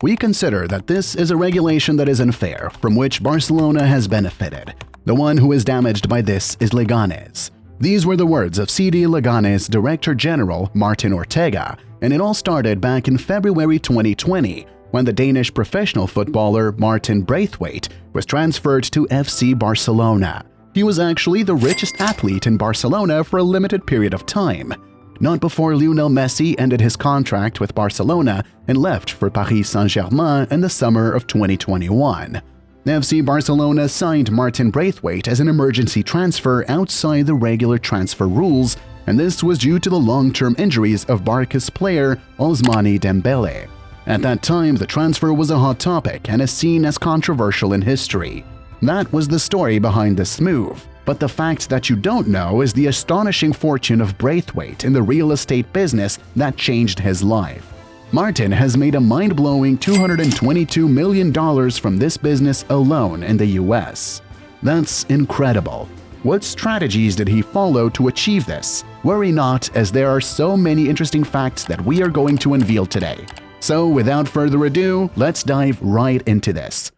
We consider that this is a regulation that is unfair, from which Barcelona has benefited. The one who is damaged by this is Leganes. These were the words of CD Leganes Director General Martin Ortega, and it all started back in February 2020 when the Danish professional footballer Martin Braithwaite was transferred to FC Barcelona. He was actually the richest athlete in Barcelona for a limited period of time, not before Lionel Messi ended his contract with Barcelona and left for Paris Saint-Germain in the summer of 2021. FC Barcelona signed Martin Braithwaite as an emergency transfer outside the regular transfer rules, and this was due to the long-term injuries of Barca's player Ousmane Dembele. At that time, the transfer was a hot topic and is seen as controversial in history. That was the story behind this move. But the fact that you don't know is the astonishing fortune of Braithwaite in the real estate business that changed his life. Martin has made a mind-blowing $222 million from this business alone in the US. That's incredible. What strategies did he follow to achieve this? Worry not, as there are so many interesting facts that we are going to unveil today. So without further ado, let's dive right into this.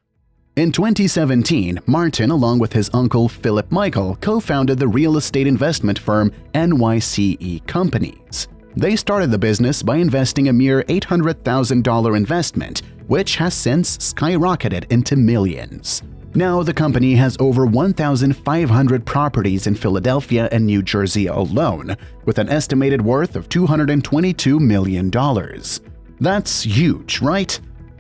In 2017, Martin, along with his uncle Philip Michael, co-founded the real estate investment firm NYCE Companies. They started the business by investing a mere $800,000 investment, which has since skyrocketed into millions. Now the company has over 1,500 properties in Philadelphia and New Jersey alone, with an estimated worth of $222 million. That's huge, right?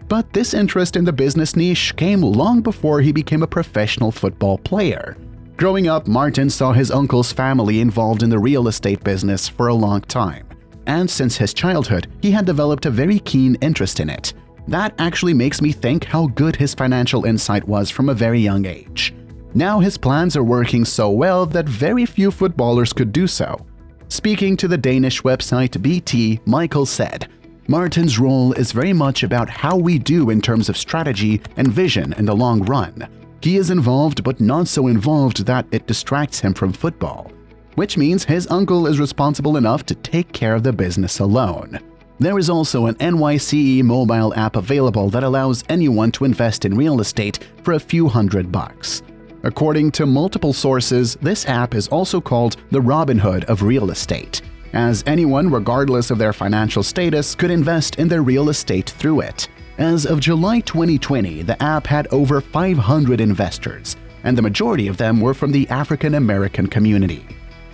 But this interest in the business niche came long before he became a professional football player. Growing up, Martin saw his uncle's family involved in the real estate business for a long time, and since his childhood, he had developed a very keen interest in it. That actually makes me think how good his financial insight was from a very young age. Now his plans are working so well that very few footballers could do so. Speaking to the Danish website BT, Michael said, "Martin's role is very much about how we do in terms of strategy and vision in the long run. He is involved but not so involved that it distracts him from football," which means his uncle is responsible enough to take care of the business alone. There is also an NYCE mobile app available that allows anyone to invest in real estate for a few $100. According to multiple sources, this app is also called the Robin Hood of real estate, as anyone, regardless of their financial status, could invest in their real estate through it. As of July 2020, the app had over 500 investors, and the majority of them were from the African American community.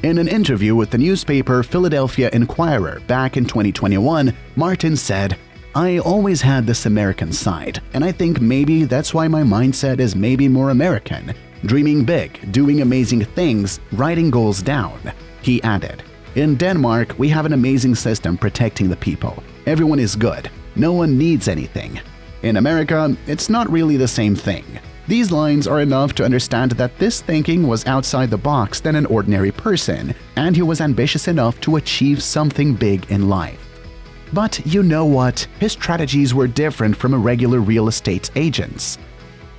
In an interview with the newspaper Philadelphia Inquirer back in 2021, Martin said, "I always had this American side, and I think maybe that's why my mindset is maybe more American. Dreaming big, doing amazing things, writing goals down." He added, "In Denmark, we have an amazing system protecting the people. Everyone is good. No one needs anything. In America, it's not really the same thing." These lines are enough to understand that this thinking was outside the box than an ordinary person, and he was ambitious enough to achieve something big in life. But you know what? His strategies were different from a regular real estate agent's.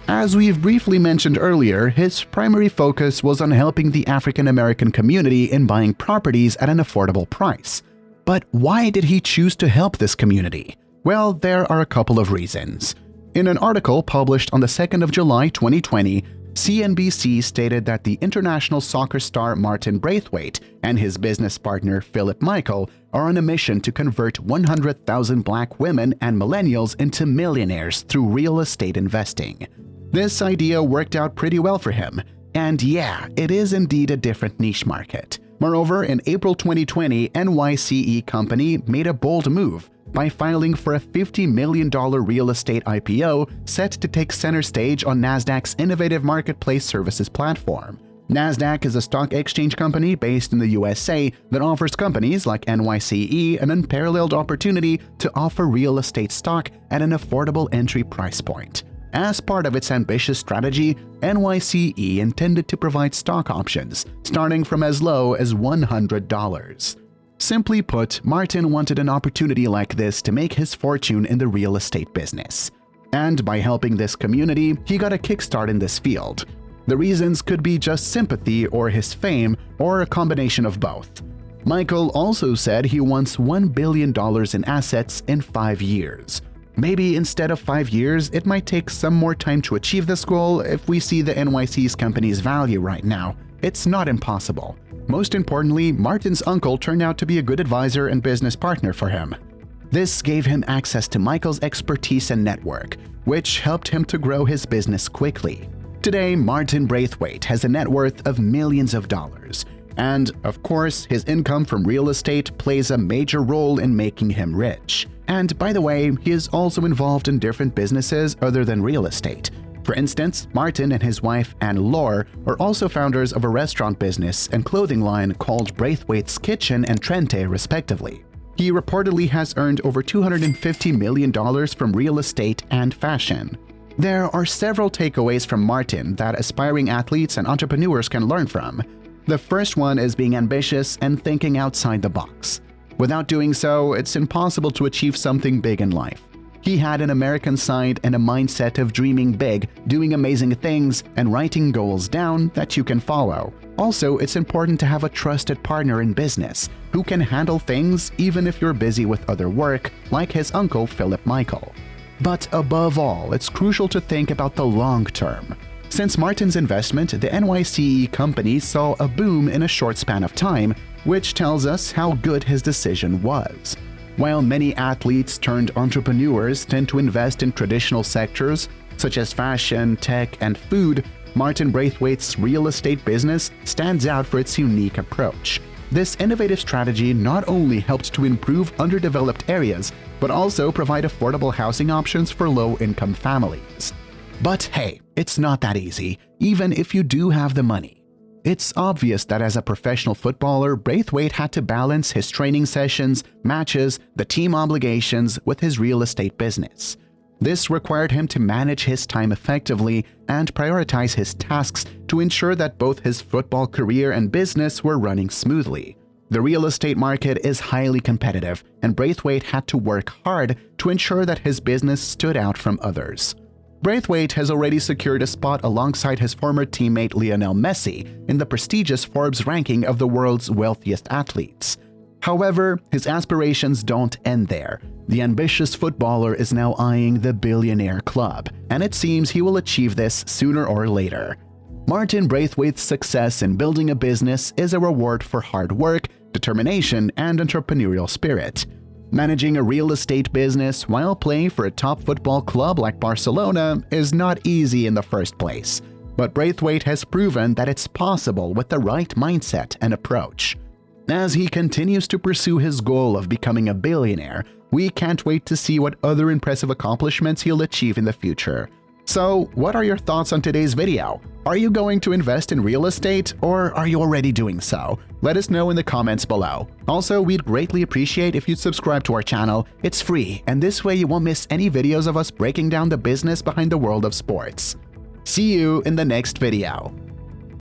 As we've briefly mentioned earlier, his primary focus was on helping the African American community in buying properties at an affordable price. But why did he choose to help this community? Well, there are a couple of reasons. In an article published on the 2nd of July 2020, CNBC stated that the international soccer star Martin Braithwaite and his business partner Philip Michael are on a mission to convert 100,000 black women and millennials into millionaires through real estate investing. This idea worked out pretty well for him, and yeah, it is indeed a different niche market. Moreover, in April 2020, NYCE Company made a bold move by filing for a $50 million real estate IPO set to take center stage on Nasdaq's innovative marketplace services platform. Nasdaq is a stock exchange company based in the USA that offers companies like NYCE an unparalleled opportunity to offer real estate stock at an affordable entry price point. As part of its ambitious strategy, NYCE intended to provide stock options starting from as low as $100. Simply put, Martin wanted an opportunity like this to make his fortune in the real estate business. And by helping this community, he got a kickstart in this field. The reasons could be just sympathy or his fame, or a combination of both. Michael also said he wants $1 billion in assets in 5 years. Maybe instead of 5 years, it might take some more time to achieve this goal if we see the NYC's company's value right now. It's not impossible. Most importantly, Martin's uncle turned out to be a good advisor and business partner for him. This gave him access to Michael's expertise and network, which helped him to grow his business quickly. Today, Martin Braithwaite has a net worth of millions of dollars. And, of course, his income from real estate plays a major role in making him rich. And by the way, he is also involved in different businesses other than real estate. For instance, Martin and his wife Anne-Laure are also founders of a restaurant business and clothing line called Braithwaite's Kitchen and Trente, respectively. He reportedly has earned over $250 million from real estate and fashion. There are several takeaways from Martin that aspiring athletes and entrepreneurs can learn from. The first one is being ambitious and thinking outside the box. Without doing so, it's impossible to achieve something big in life. He had an American side and a mindset of dreaming big, doing amazing things, and writing goals down that you can follow. Also, it's important to have a trusted partner in business who can handle things even if you're busy with other work, like his uncle Philip Michael. But above all, it's crucial to think about the long term. Since Martin's investment, the NYCE company saw a boom in a short span of time, which tells us how good his decision was. While many athletes turned entrepreneurs tend to invest in traditional sectors such as fashion, tech, and food, Martin Braithwaite's real estate business stands out for its unique approach. This innovative strategy not only helped to improve underdeveloped areas, but also provide affordable housing options for low-income families. But hey, it's not that easy, even if you do have the money. It's obvious that as a professional footballer, Braithwaite had to balance his training sessions, matches, the team obligations with his real estate business. This required him to manage his time effectively and prioritize his tasks to ensure that both his football career and business were running smoothly. The real estate market is highly competitive, and Braithwaite had to work hard to ensure that his business stood out from others. Braithwaite has already secured a spot alongside his former teammate Lionel Messi in the prestigious Forbes ranking of the world's wealthiest athletes. However, his aspirations don't end there. The ambitious footballer is now eyeing the billionaire club, and it seems he will achieve this sooner or later. Martin Braithwaite's success in building a business is a reward for hard work, determination, and entrepreneurial spirit. Managing a real estate business while playing for a top football club like Barcelona is not easy in the first place, but Braithwaite has proven that it's possible with the right mindset and approach. As he continues to pursue his goal of becoming a billionaire, we can't wait to see what other impressive accomplishments he'll achieve in the future. So, what are your thoughts on today's video? Are you going to invest in real estate, or are you already doing so? Let us know in the comments below. Also, we'd greatly appreciate if you'd subscribe to our channel. It's free, and this way you won't miss any videos of us breaking down the business behind the world of sports. See you in the next video.